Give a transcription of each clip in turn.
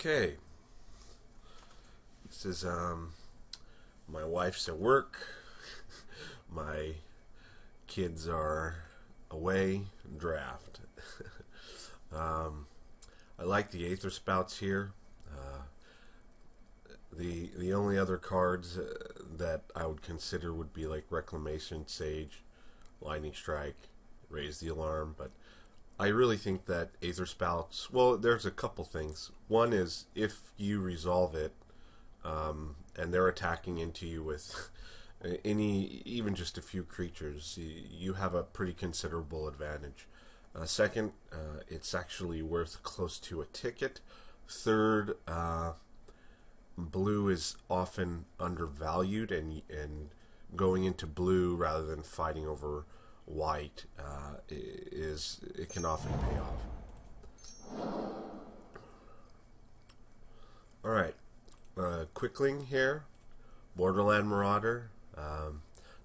Okay, this is my wife's at work. My kids are away. Draft. I like the Aether Spouts here. The only other cards that I would consider would be like Reclamation, Sage, Lightning Strike, Raise the Alarm, but I really think that Aether Spouts, well, there's a couple things. One is if you resolve it, and they're attacking into you with even just a few creatures, you have a pretty considerable advantage. Second, it's actually worth close to a ticket. Third, blue is often undervalued, and going into blue rather than fighting over white it can often pay off. All right, Quickling here, Borderland Marauder.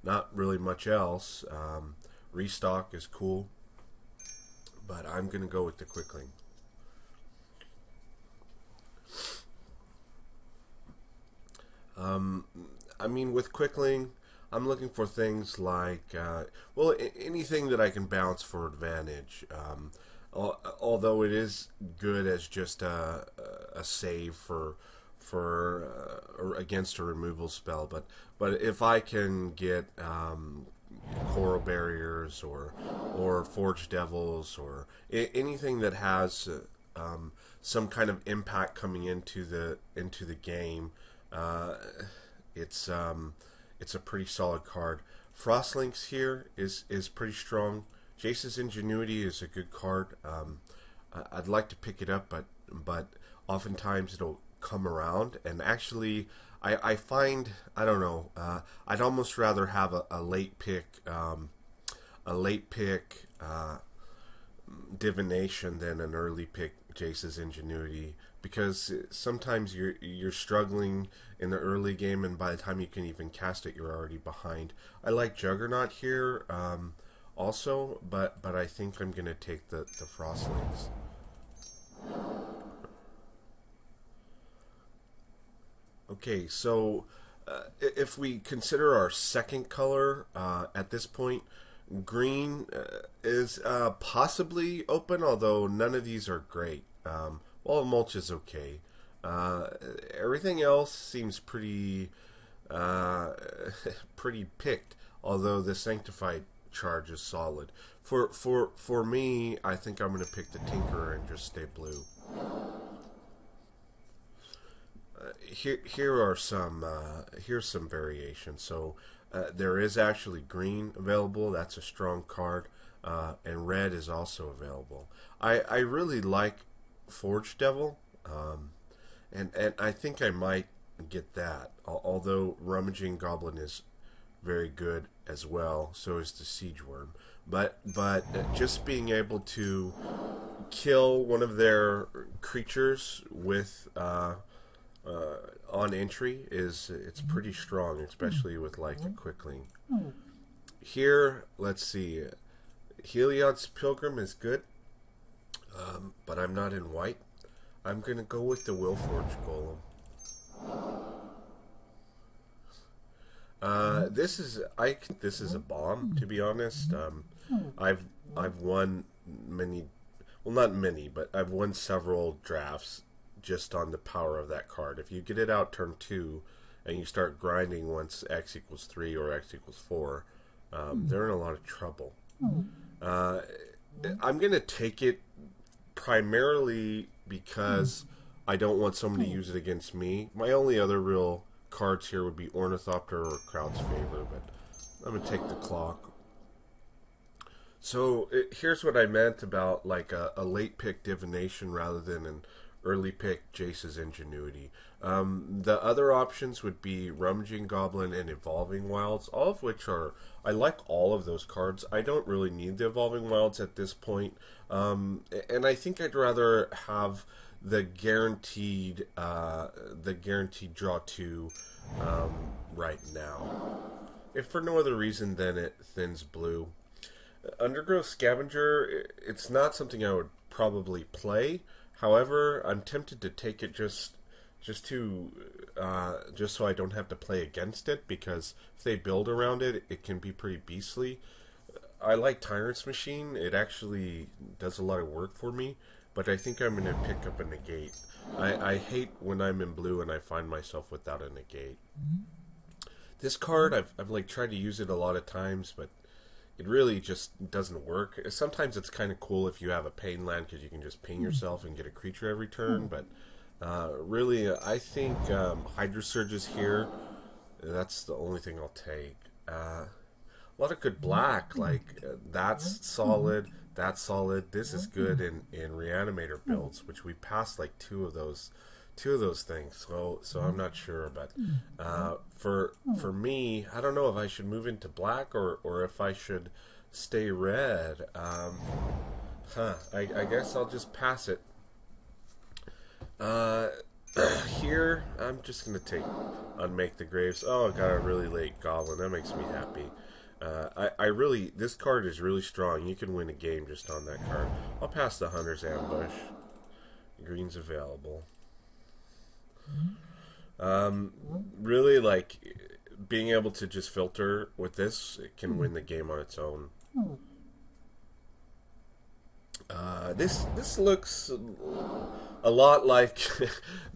Not really much else. Restock is cool, but I'm gonna go with the Quickling. I mean, with Quickling, I'm looking for things like, anything that I can bounce for advantage. Although it is good as just a save for or against a removal spell, but if I can get Coral Barriers or Forged Devils or anything that has some kind of impact coming into the game, it's a pretty solid card. Frostlinks here is pretty strong. Jace's Ingenuity is a good card. I'd like to pick it up, but oftentimes it'll come around. And actually, I find, I don't know, I'd almost rather have a late pick Divination than an early pick Jace's Ingenuity, because sometimes you're struggling in the early game, and by the time you can even cast it, you're already behind. I like Juggernaut here also, but I think I'm going to take the Frostlinks. Okay, so if we consider our second color at this point, green is possibly open, although none of these are great. Well, mulch is okay. Everything else seems pretty pretty picked, although the Sanctified charge is solid. For me, I think I'm going to pick the Tinkerer and just stay blue. Here are some here's some variations. So there is actually green available. That's a strong card, and red is also available. I really like Forge Devil, and I think I might get that. Although Rummaging Goblin is very good as well, so is the Siege Worm. But just being able to kill one of their creatures with on entry it's pretty strong, especially with like a Quickling. Here, let's see. Heliod's Pilgrim is good, but I'm not in white. I'm going to go with the Willforged Golem. This is a bomb, to be honest. I've won many, well, not many, but I've won several drafts just on the power of that card. If you get it out turn 2 and you start grinding once X equals 3 or X equals 4, they're in a lot of trouble. I'm going to take it primarily because I don't want someone to use it against me. My only other real cards here would be Ornithopter or Crowd's Favor, but I'm going to take the Clock. So here's what I meant about like a late pick Divination rather than an early pick Jace's Ingenuity. The other options would be Rummaging Goblin and Evolving Wilds, all of which are, I like all of those cards. I don't really need the Evolving Wilds at this point, and I think I'd rather have the guaranteed draw 2 right now, if for no other reason than it thins blue. Undergrowth Scavenger, it's not something I would probably play. However, I'm tempted to take it just so I don't have to play against it, because if they build around it, it can be pretty beastly. I like Tyrant's Machine. It actually does a lot of work for me, but I think I'm going to pick up a negate. I hate when I'm in blue and I find myself without a negate. This card, I've like tried to use it a lot of times, but it really just doesn't work. Sometimes it's kind of cool if you have a pain land, because you can just ping yourself and get a creature every turn, but really, I think Hydra Surge is here. That's the only thing I'll take. A lot of good black, like that's solid, that's solid. This is good in Reanimator builds, which we passed like two of those things. So I'm not sure, but for me, I don't know if I should move into black or if I should stay red. I guess I'll just pass it. Here, I'm just going to take Unmake the Graves. Oh, I got a really late Goblin. That makes me happy. This card is really strong. You can win a game just on that card. I'll pass the Hunter's Ambush. Green's available. Really, like, being able to just filter with this, it can win the game on its own. This looks a lot like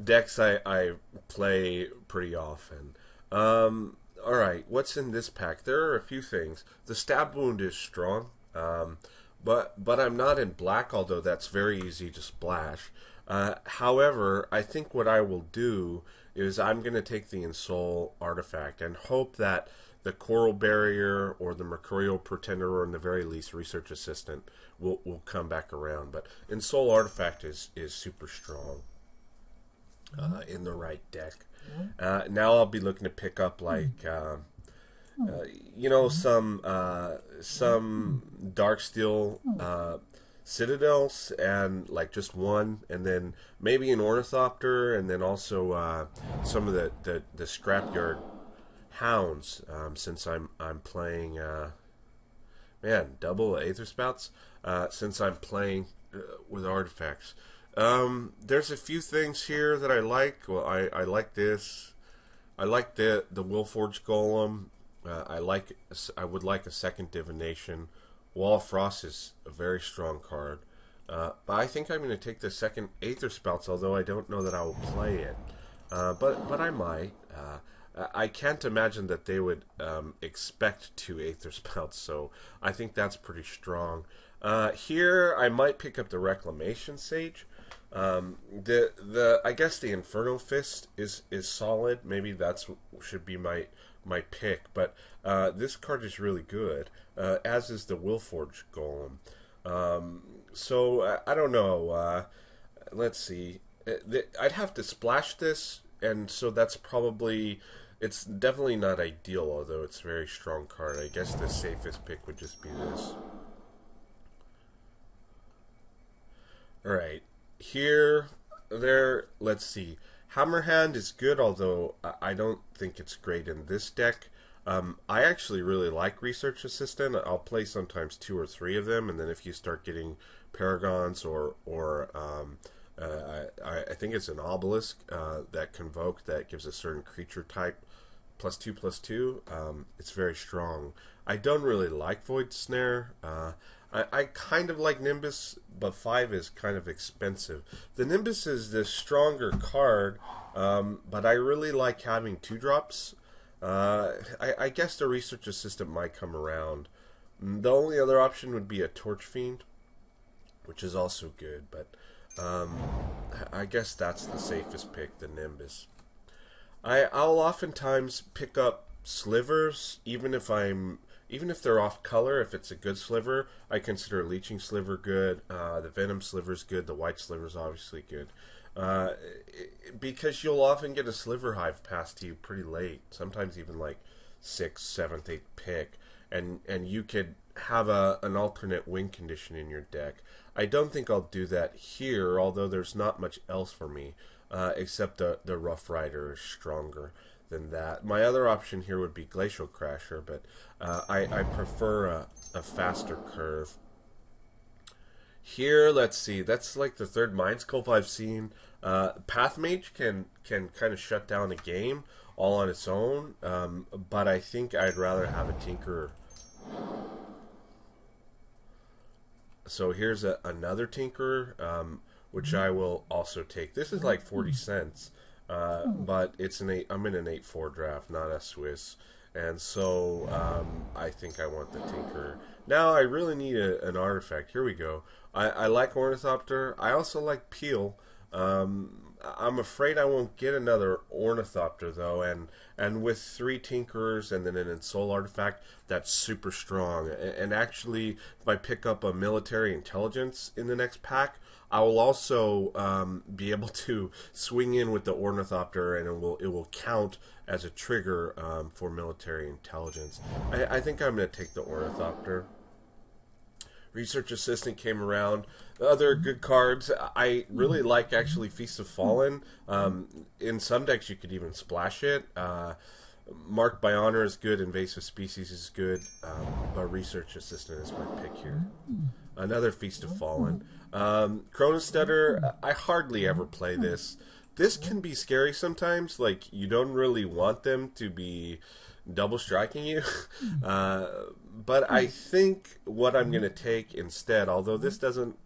decks I play pretty often. Alright, what's in this pack? There are a few things. The Stab Wound is strong, but I'm not in black, although that's very easy to splash. However, I think what I will do is I'm going to take the Ensoul artifact and hope that the Coral Barrier or the Mercurial Pretender, or in the very least Research Assistant, will come back around. But Ensoul artifact is super strong in the right deck. Now I'll be looking to pick up like some Darksteel Citadels, and like just one, and then maybe an Ornithopter, and then also some of the Scrapyard Hounds, since I'm playing double Aether Spouts, since I'm playing with artifacts. There's a few things here that I like. Well, I like this. I like the Willforged Golem. I would like a second Divination. Wall of Frost is a very strong card. But I think I'm going to take the second Aether Spouts, although I don't know that I will play it. But I might. I can't imagine that they would expect two Aether Spouts, so I think that's pretty strong. Here, I might pick up the Reclamation Sage. I guess the Inferno Fist is solid. Maybe that's should be my pick. But this card is really good, as is the Willforged Golem. So I don't know. Let's see. I'd have to splash this, and so that's probably. It's definitely not ideal, although it's a very strong card. I guess the safest pick would just be this. Alright. Here, let's see. Hammerhand is good, although I don't think it's great in this deck. I actually really like Research Assistant. I'll play sometimes 2 or 3 of them, and then if you start getting Paragons or I think it's an Obelisk that Convoke that gives a certain creature type +2/+2. It's very strong. I don't really like Void Snare. I kind of like Nimbus, but 5 is kind of expensive. The Nimbus is the stronger card, but I really like having 2-drops. I guess the Research Assistant might come around. The only other option would be a Torch Fiend, which is also good, but I guess that's the safest pick, the Nimbus. I'll oftentimes pick up slivers, even if they're off color. If it's a good sliver, I consider Leeching Sliver good. The Venom Sliver's good. The White Sliver's obviously good. Because you'll often get a Sliver Hive passed to you pretty late, sometimes even like 6th, 7th, 8th pick, and you could have an alternate win condition in your deck. I don't think I'll do that here, although there's not much else for me, except the Rough Rider is stronger than that. My other option here would be Glacial Crasher, but I prefer a faster curve. Here, let's see. That's like the third Mind Sculpt I've seen. Path Mage can kind of shut down a game all on its own, but I think I'd rather have a Tinkerer. So here's another Tinkerer, which I will also take. This is like 40 cents, but it's an 8. I'm in an 8-4 draft, not a Swiss, and so I think I want the Tinkerer. Now I really need an artifact. Here we go. I like Ornithopter. I also like Peel. I'm afraid I won't get another Ornithopter though, and with 3 Tinkerers and then an Ensoul artifact, that's super strong. And actually, if I pick up a Military Intelligence in the next pack, I will also be able to swing in with the Ornithopter, and it will count as a trigger for Military Intelligence. I think I'm going to take the Ornithopter. Research Assistant came around. Other good cards. I really like actually Feast of Fallen. In some decks you could even splash it. Marked by Honor is good. Invasive Species is good. But Research Assistant is my pick here. Another Feast of Fallen. Chronostutter, I hardly ever play this. This can be scary sometimes. Like, you don't really want them to be double striking you. But I think what I'm going to take instead, although this doesn't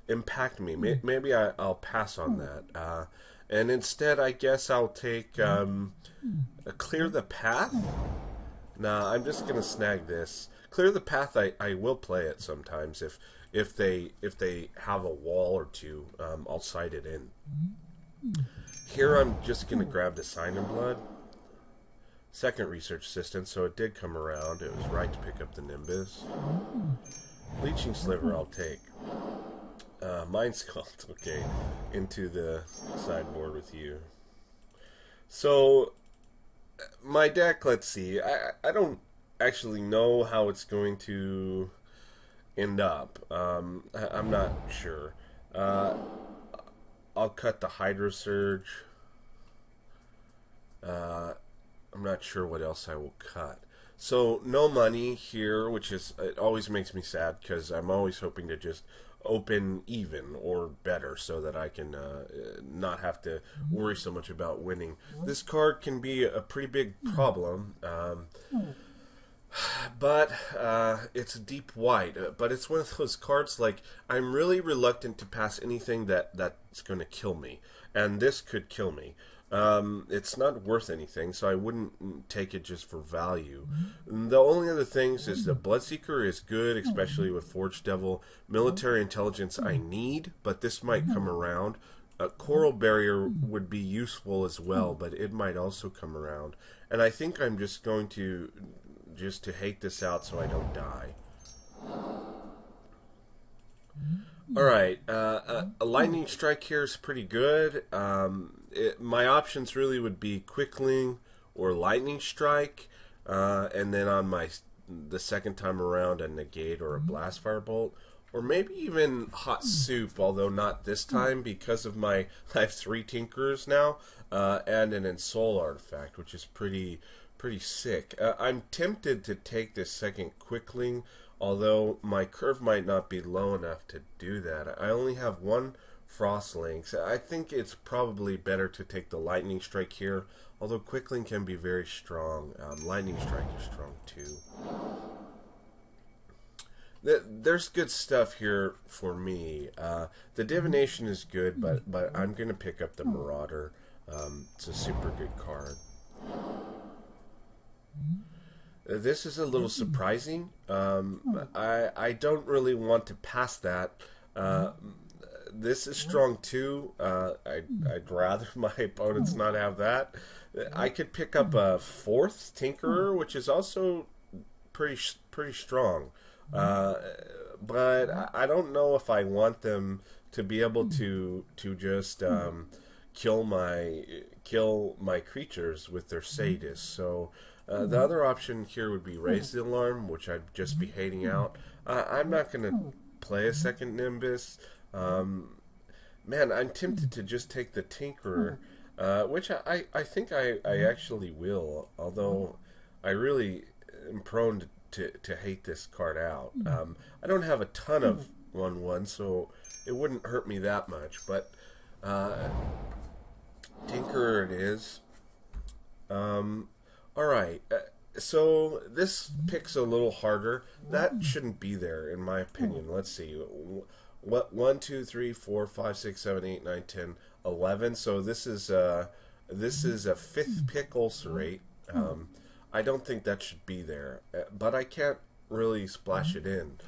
impact me, maybe I'll pass on that. And instead, I guess I'll take Clear the Path. Nah, I'm just going to snag this. Clear the Path, I will play it sometimes. If they have a wall or two, I'll sight it in. Here I'm just going to grab the Sign in Blood. Second Research Assistant, so it did come around. It was right to pick up the Nimbus. Leeching Sliver I'll take. Mind Sculpt, okay. Into the sideboard with you. So, my deck, let's see. I don't actually know how it's going to end up. I'm not sure. I'll cut the Hydro Surge. I'm not sure what else I will cut. So no money here, which is, it always makes me sad because I'm always hoping to just open even or better so that I can not have to worry so much about winning. This card can be a pretty big problem, but it's a deep white. But it's one of those cards, like, I'm really reluctant to pass anything that's going to kill me, and this could kill me. It's not worth anything, so I wouldn't take it just for value. The only other things is the Bloodseeker is good, especially with Forge Devil. Military Intelligence I need, but this might come around. Coral Barrier would be useful as well, but it might also come around. And I think I'm just going to hate this out so I don't die. Alright, a Lightning Strike here is pretty good. My options really would be Quickling or Lightning Strike, and then on the second time around a Negate or a Blast Firebolt, or maybe even Hot Soup, although not this time because of I have 3 Tinkerers now, and an Ensoul artifact, which is pretty sick. I'm tempted to take this second Quickling, although my curve might not be low enough to do that. I only have 1 Frostlink. I think it's probably better to take the Lightning Strike here, although Quickling can be very strong. Lightning Strike is strong too. There's good stuff here for me. The Divination is good, but I'm going to pick up the Marauder. It's a super good card. This is a little surprising. I don't really want to pass that. This is strong too. I'd rather my opponents not have that. I could pick up a 4th Tinkerer, which is also pretty strong. But I don't know if I want them to be able to just kill my creatures with their Sadist. So the other option here would be Raise the Alarm, which I'd just be hating out. I'm not going to play a second Nimbus. Man, I'm tempted to just take the Tinkerer, which I think I actually will, although I really am prone to hate this card out. I don't have a ton of 1/1, so it wouldn't hurt me that much. But Tinker it is. Alright, so this pick's a little harder. That shouldn't be there, in my opinion. Let's see. What 1, 2, 3, 4, 5, 6, 7, 8, 9, 10, 11. So this is a fifth pick ulcerate. I don't think that should be there, but I can't really splash it in.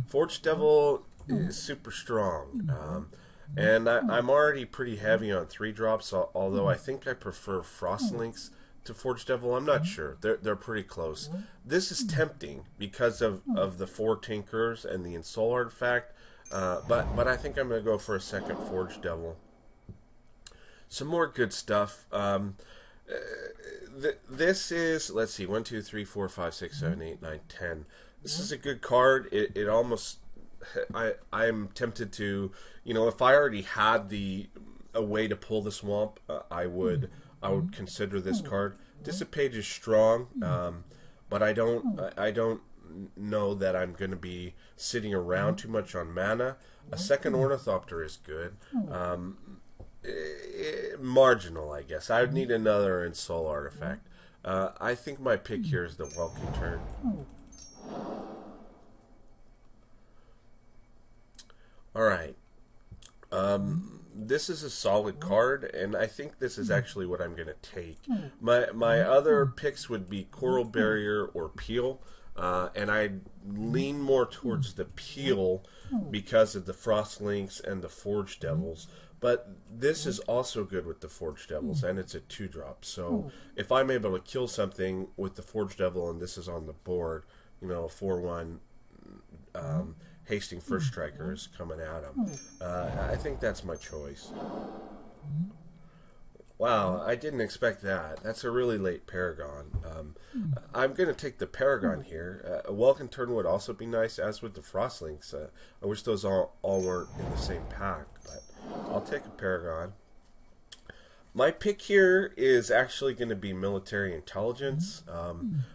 Forge Devil is super strong, and I'm already pretty heavy on 3-drops. Although I think I prefer Frostlinks to Forge Devil. I'm not sure. They're pretty close. This is tempting because of the 4 Tinkers and the Ensoul artifact. But I think I'm going to go for a second Forge Devil. Some more good stuff. This is, let's see, 1, 2, 3, 4, 5, 6, 7, 8, 9, 10. This is a good card. It almost, I'm tempted to, if I already had a way to pull the swamp, I would consider this card. Dissipate is strong, but I don't know that I'm going to be sitting around too much on mana. A second Ornithopter is good. Marginal, I guess. I would need another Ensoul artifact. I think my pick here is the Welcome Turn. Alright. This is a solid card, and I think this is actually what I'm going to take. My other picks would be Coral Barrier or Peel. And I lean more towards the Peel because of the Frostlinks and the Forge Devils. But this is also good with the Forge Devils, and it's a 2-drop. So if I'm able to kill something with the Forge Devil and this is on the board, a 4/1 Hasting First Striker is coming at him. I think that's my choice. Wow, I didn't expect that. That's a really late Paragon. I'm going to take the Paragon here. A Welcome Turn would also be nice, as would the Frostlinks. I wish those all weren't in the same pack, but I'll take a Paragon. My pick here is actually going to be Military Intelligence.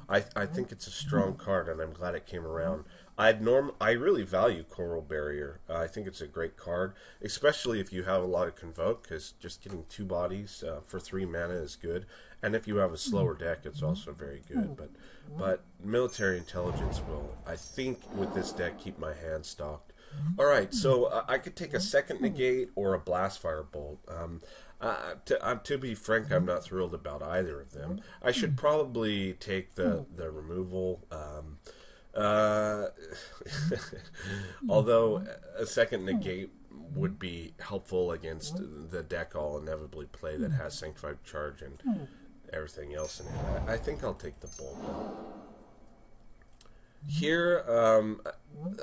I think it's a strong card, and I'm glad it came around. I really value Coral Barrier. I think it's a great card, especially if you have a lot of Convoke, because just getting 2 bodies for 3 mana is good. And if you have a slower deck, it's also very good. But Military Intelligence will, I think, with this deck, keep my hand stocked. Alright, so I could take a second Negate or a Blastfire Bolt. To be frank, I'm not thrilled about either of them. I should probably take the removal. Although a second Negate would be helpful against the deck I'll inevitably play that has Sanctified Charge and everything else in it. I think I'll take the Bolt though. Here,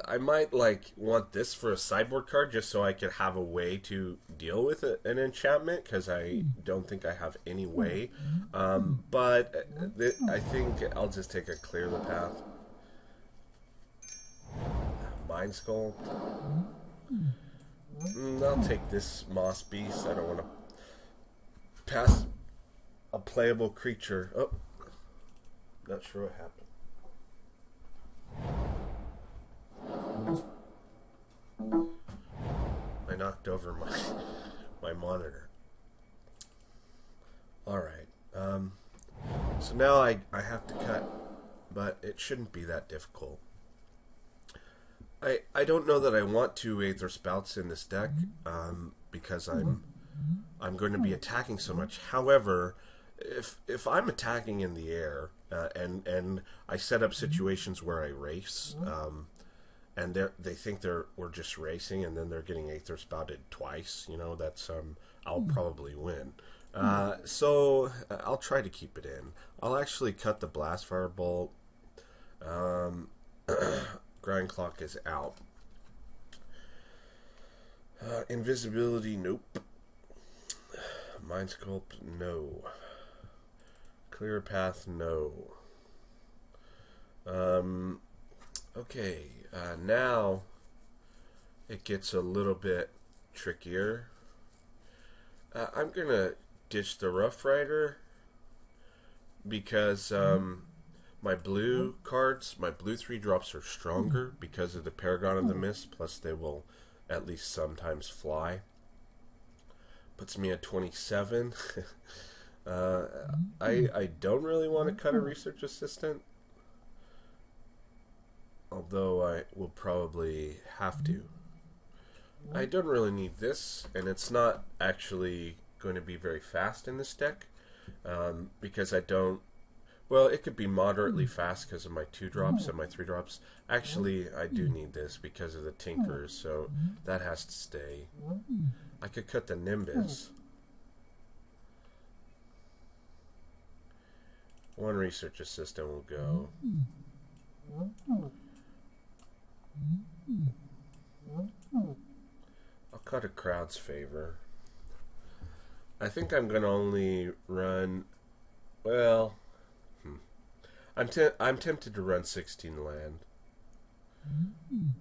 I might want this for a sideboard card just so I could have a way to deal with an enchantment, because I don't think I have any way. But I think I'll just take a Clear the Path. Mind Sculpt. I'll take this Moss Beast. I don't want to pass a playable creature. Oh, not sure what happened. I knocked over my monitor. Alright. So now I have to cut, but it shouldn't be that difficult. I don't know that I want 2 Aether Spouts in this deck, because I'm going to be attacking so much. However, if I'm attacking in the air, and I set up situations where I race, and they think we're just racing, and then they're getting Aether Spouted twice, that's I'll probably win. So I'll try to keep it in. I'll actually cut the Blastfire Bolt. Grind Clock is out. Invisibility, nope. Mind Sculpt, no. Clear Path, no. Okay, now it gets a little bit trickier. I'm gonna ditch the Rough Rider because my blue cards, my blue 3-drops are stronger because of the Paragon of the Mist, plus they will at least sometimes fly. Puts me at 27. I don't really want to cut a research assistant, although I will probably have to. I don't really need this, and it's not actually going to be very fast in this deck, because I don't. Well, it could be moderately fast because of my 2-drops and my 3-drops. Actually, I do need this because of the Tinkers, so that has to stay. I could cut the Nimbus. One research assistant will go. I'll cut a Crowd's Favor. I think I'm going to only run... Well... I'm tempted to run 16 land.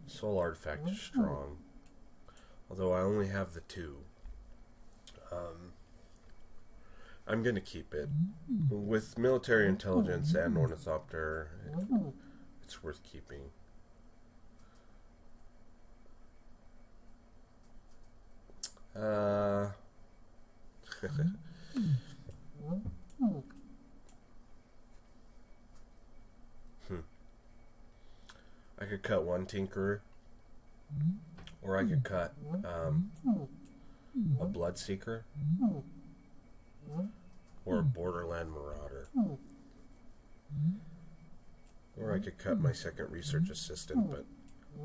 Soul Artifact is strong, although I only have the 2. I'm going to keep it. With Military Intelligence and Ornithopter, it's worth keeping. I could cut one Tinkerer, or I could cut a Bloodseeker, or a Borderland Marauder, or I could cut my second research assistant, but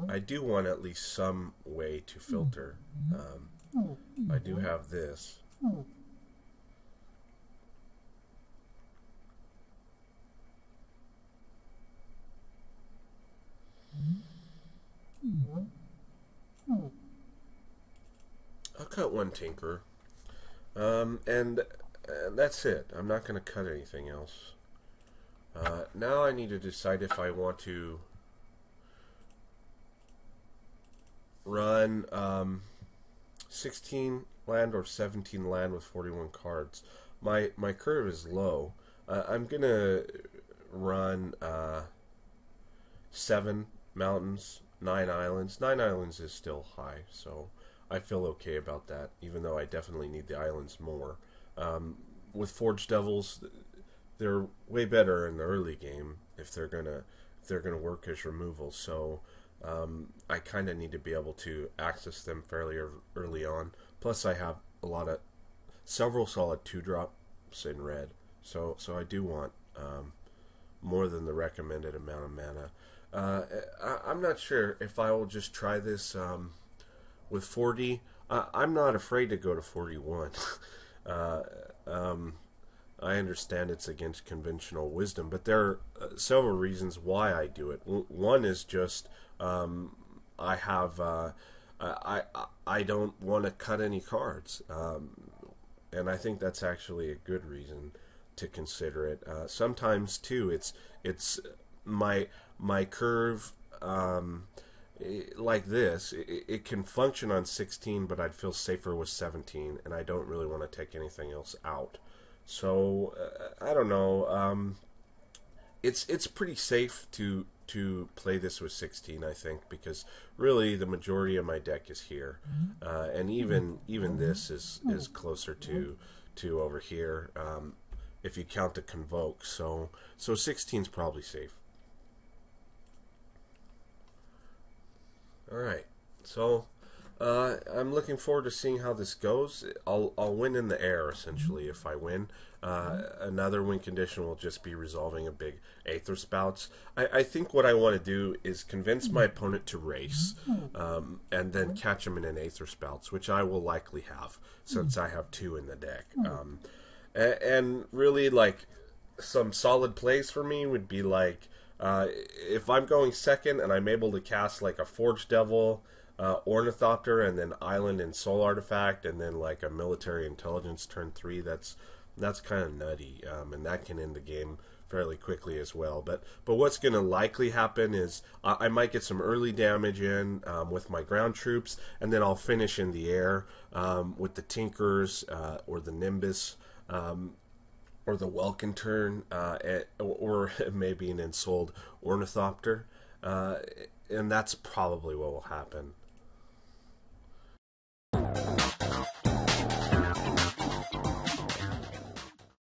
I do want at least some way to filter. I do have this. I'll cut one Tinker, and that's it. I'm not going to cut anything else. Now I need to decide if I want to run 16 land or 17 land with 41 cards. My curve is low. I'm going to run 7 mountains, 9 islands. 9 islands is still high, so I feel okay about that, even though I definitely need the islands more. With Forge Devils, they're way better in the early game if they're gonna work as removal. So I kind of need to be able to access them fairly early on. Plus, I have several solid 2-drops in red, so I do want more than the recommended amount of mana. I'm not sure if I will just try this with 40. I'm not afraid to go to 41. I understand it's against conventional wisdom, but there are several reasons why I do it. One is just I don't want to cut any cards, and I think that's actually a good reason to consider it. Sometimes too, it's my curve. Like this, it can function on 16, but I'd feel safer with 17, and I don't really want to take anything else out. So I don't know. It's pretty safe to play this with 16, I think, because really the majority of my deck is here, and even this is closer to over here if you count the Convoke. So 16's probably safe. Alright, so I'm looking forward to seeing how this goes. I'll win in the air, essentially, if I win. Another win condition will just be resolving a big Aether Spouts. I think what I want to do is convince my opponent to race, and then catch him in an Aether Spouts, which I will likely have, since I have 2 in the deck. And really, like, some solid plays for me would be like, if I'm going second and I'm able to cast like a Forge Devil, Ornithopter, and then Island and Soul Artifact, and then like a Military Intelligence turn 3, that's kind of nutty, and that can end the game fairly quickly as well. But what's going to likely happen is I might get some early damage in with my ground troops, and then I'll finish in the air with the Tinkers or the Nimbus. or the Welkin turn, or maybe an ensouled Ornithopter, and that's probably what will happen.